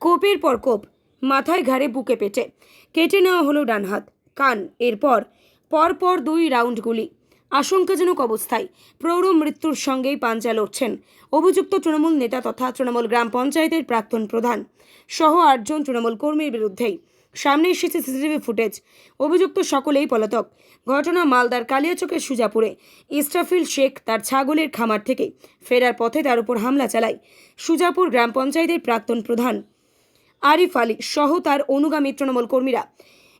কোপের পর কোপ, মাথায় ঘাড়ে বুকে পেটে কেটে নেওয়া হলো ডান হাত, কান। এরপর পরপর 2 রাউন্ড গুলি। আশঙ্কাজনক অবস্থায় প্রৌঢ় মৃত্যুর সঙ্গেই পাঞ্জা লড়ছেন অভিযুক্ত তৃণমূল নেতা তথা তৃণমূল গ্রাম পঞ্চায়েতের প্রাক্তন প্রধান সহ 8 জন তৃণমূল কর্মীর বিরুদ্ধেই সামনে এসেছে সিসিটিভি ফুটেজ। অভিযুক্ত সকলেই পলাতক। ঘটনা মালদার কালিয়াচকের সুজাপুরে ইস্টাফিল শেখ তার ছাগলের খামার থেকে ফেরার পথে তার উপর হামলা চালায় সুজাপুর গ্রাম পঞ্চায়েতের প্রাক্তন প্রধান আরিফ আলী সহ তার অনুগামী তৃণমূল কর্মীরা।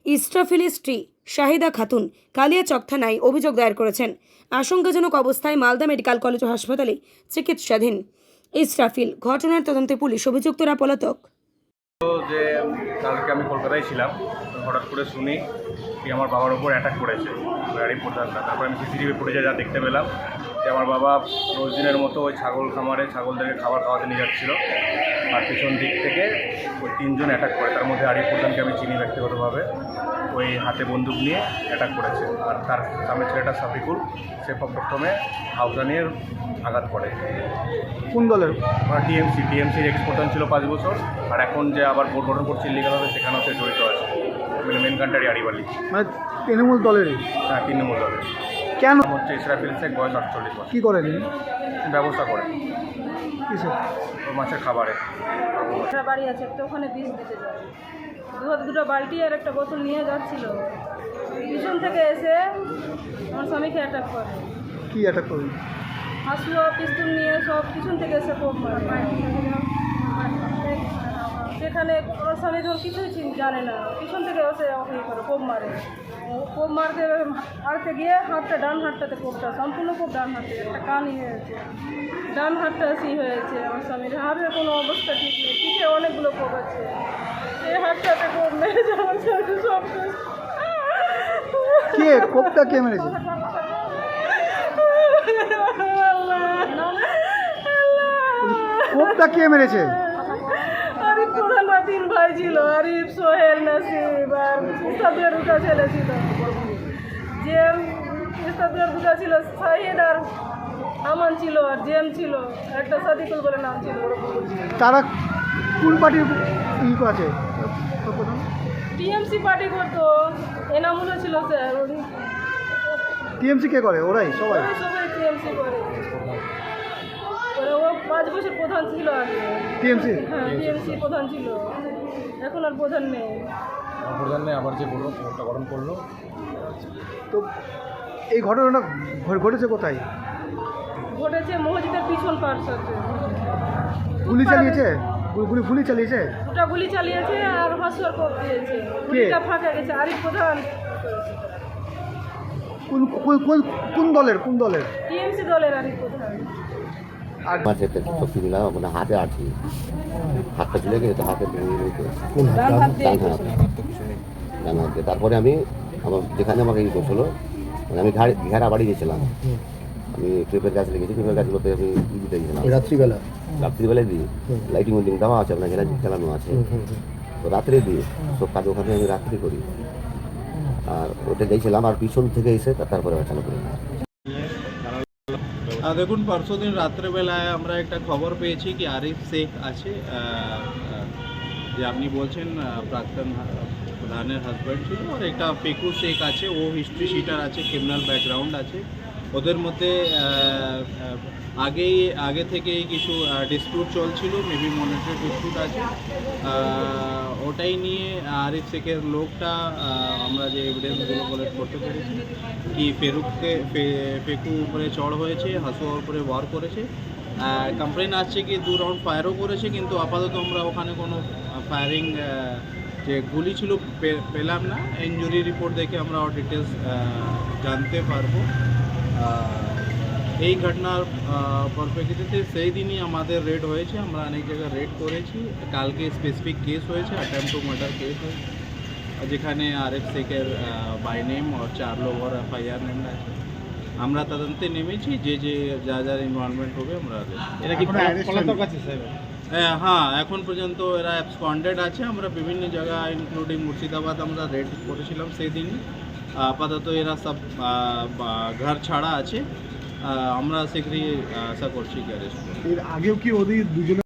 ইস্টাফিলের স্ত্রী শাহিদা খাতুন কালিয়াচক থানায় অভিযোগ দায়ের করেছেন। আশঙ্কাজনক অবস্থায় মালদা মেডিকেল কলেজ ও হাসপাতালে চিকিৎসাধীন ইস্টাফিল। ঘটনার তদন্তে পুলিশ, অভিযুক্তরা পলাতক। যে কালকে আমি কলকাতায় ছিলাম, হঠাৎ করে শুনি কি আমার বাবার ওপর অ্যাটাক করেছে গাড়ি প্রধানরা। তারপরে আমি সিসিটিভি ফুটেজে যা দেখতে পেলাম যে আমার বাবা রোজ দিনের মতো ওই ছাগল খামারে ছাগলদেরকে খাবার খাওয়াতে নিয়ে যাচ্ছিল, আর পিছন দিক থেকে ওই 3 জন অ্যাটাক করে। তার মধ্যে আরিফ প্রধানকে আমি চিনি ব্যক্তিগতভাবে, ওই হাতে বন্দুক নিয়ে অ্যাটাক করেছে। আর তার সামনে ছেলেটা সাফিকুল, সে প্রথমে হাউসা নিয়ে আঘাত করে। কোন দলের? টিএমসির এক্স প্রধান ছিল 5 বছর, আর এখন যে আবার বোর্ড গঠন করছে ইলিগালভাবে, সেখানেও সে জড়িত আছে। মানে মেন কান্ট্রি আরিফ আলী, মানে তৃণমূল দলেরই? হ্যাঁ, তৃণমূল দলের। কেন? হচ্ছে ইসরাফিল শেখ, বয়স 48 বছর। কী করেন? ব্যবস্থা করে কিসে? মাছের খাবারে। একটা বাড়ি আছে, একটা ওখানে বীজ দিতে যায়। দুটো বালতি আর একটা বোতল নিয়ে যাচ্ছিল, পিছন থেকে এসে আমার স্বামীকে অ্যাটাক করে। কি অ্যাটাক করেন? হাসুয়া পিস্তল নিয়ে সব পিছন থেকে এসে কোপ মারে। সেখানে আমার স্বামী যখন কিছুই জানে না, পিছন থেকে এসে করে কোপ মারে। কোপ মারতে গিয়ে ডান হাতটাতে কোপটা, সম্পূর্ণ কোপ ডান হাতে, একটা কান হয়েছে, ডান হাতটা হয়েছে। আমার স্বামীর হাতের কোনো অবস্থা ঠিক নেই, পিঠে অনেকগুলো কোপ আছে, এই হাতটাতে কোপ মেরেছে আমার স্বামী। সব কে কোপটা কে মেরেছে? কোপটা কে মেরেছে? আরিফ প্রধান 3 ভাই ছিল, আরিফ, সোহেল, নাসিব আর ইস্তাফিয়ার 2টা ছেলে ছিল। যে ইস্তাফিয়ার 2টা ছিল, শাহিদ আর আমান ছিল, আর জেম ছিল, একটা সাদিকুল বলে নাম ছিল। তারা কোন পার্টির আছে? টিএমসি পার্টি করতো, এনামুলও ছিল স্যার। টিএমসি কে করে? ওরাই সবাই টিএমসি করে। ও 5 বছর প্রধান ছিল আগে। টিএমসি? হ্যাঁ, টিএমসি প্রধান ছিল, এখন আর প্রধান নেই। আবার যে বললো ওটা গঠন করলো। তো এই ঘটনাটা ঘটেছে কোথায়? ঘটেছে মসজিদের পিছন পার্শ্বে। গুলি চালিয়েছে? গুলি চালিয়েছে? ওটা গুলি চালিয়েছে আর হাসুয়ার কোপ দিয়েছে। গুলিটা ফাঁকা গেছে। আরিফ প্রধান। কোন দলের? টিএমসি দলের আরিফ প্রধান। মাঝেতে শক্তি দিলাম, মানে হাতে আছি, হাতটা চলে গেছে, হাতে ডান হাত দিয়ে। ডান হাতে। তারপরে আমি আমার যেখানে আমাকে ই করছিল, মানে আমি ঘেরা বাড়ি গেছিলাম, আমি ট্রিপের গাছ লেগেছি, ট্রিপের গাছগুলোতে আমি ই দিতে গেছিলাম রাত্রিবেলায় দিই, লাইটিং উইটিং দেওয়া আছে, আপনার ঘেরা চালানো আছে, তো রাত্রে দিই সব কাজ ওখানে আমি রাত্রি করি। আর ওটা গেছিলাম, আর পিছন থেকে এসে তারপরে চালু করি। দেখুন, পরশু দিন রাত্রেবেলায় আমরা একটা খবর পেয়েছি কি আরিফ শেখ আছে, যে আপনি বলছেন প্রাক্তন প্রধানের হাজব্যান্ড ছিল, আর একটা পেকু শেখ আছে, ও হিস্ট্রি শিটার আছে, ক্রিমিনাল ব্যাকগ্রাউন্ড আছে। ওদের মধ্যে আগে থেকেই কিছু ডিসপিউট চলছিল, মেবি মনিটারি ডিসপিউট আছে। ওটাই নিয়ে আরিফ শেখের লোকটা, আমরা যে এভিডেন্সগুলো কালেক্ট করতে পেরেছি কি পেকু উপরে চড় হয়েছে, হাসুয়ার উপরে ওয়ার করেছে। কমপ্লেন আসছে কি 2 রাউন্ড ফায়ারও করেছে, কিন্তু আপাতত আমরা ওখানে কোনো ফায়ারিং যে গুলি ছিল পেলাম না। ইনজুরি রিপোর্ট দেখে আমরা ডিটেলস জানতে পারবো। এই ঘটনার পরিপ্রেক্ষিতে সেই দিনই আমাদের রেড হয়েছে, আমরা অনেক জায়গায় রেড করেছি। কালকে স্পেসিফিক কেস হয়েছে, অ্যাটেম্প টু মার্ডার কেস হয়েছে, যেখানে আরিফ শেখের বাই নেম আর 4 লোক FIR নেম আছে। আমরা তদন্তে নেমেছি, যার ইনভলভমেন্ট হবে আমরা। হ্যাঁ, এখন পর্যন্ত এরা অ্যাবসকন্ডেড আছে। আমরা বিভিন্ন জায়গায় ইনক্লুডিং মুর্শিদাবাদ আমরা রেড করেছিলাম সেই দিনই। আপাতত এরা সব ঘর ছাড়া আছে। আমরা শীঘ্রই আশা করছি কি অ্যারেস্ট। এর আগেও কি ওদের দুজনে